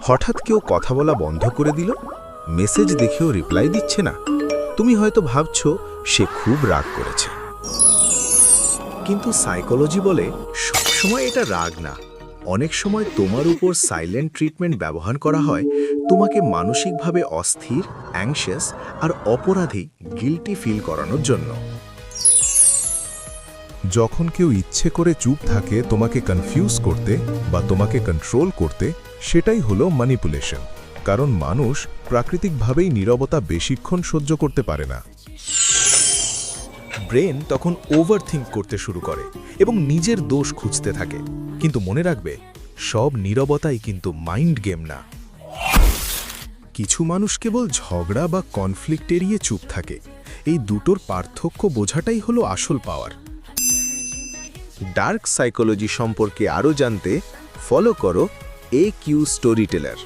হঠাৎ কেউ কথা বলা বন্ধ করে দিল, মেসেজ দেখেও রিপ্লাই দিচ্ছে না। তুমি হয়তো ভাবছো সে খুব রাগ করেছে, কিন্তু সাইকোলজি বলে সবসময় এটা রাগ না। অনেক সময় তোমার উপর সাইলেন্ট ট্রিটমেন্ট ব্যবহার করা হয় তোমাকে মানসিকভাবে অস্থির, অ্যাংশিয়াস আর অপরাধী, গিল্টি ফিল করানোর জন্য। যখন কেউ ইচ্ছে করে চুপ থাকে তোমাকে কনফিউজ করতে বা তোমাকে কন্ট্রোল করতে, সেটাই হলো ম্যানিপুলেশন। কারণ মানুষ প্রাকৃতিকভাবেই নীরবতা বেশিক্ষণ সহ্য করতে পারে না। ব্রেন তখন ওভারথিঙ্ক করতে শুরু করে এবং নিজের দোষ খুঁজতে থাকে। কিন্তু মনে রাখবে, সব নীরবতাই কিন্তু মাইন্ড গেম না। কিছু মানুষ কেবল ঝগড়া বা কনফ্লিক্ট এড়িয়ে চুপ থাকে। এই দুটোর পার্থক্য বোঝাটাই হলো আসল পাওয়ার। ডার্ক সাইকোলজি সম্পর্কে আরও জানতে ফলো করো AQ স্টোরি টেলার।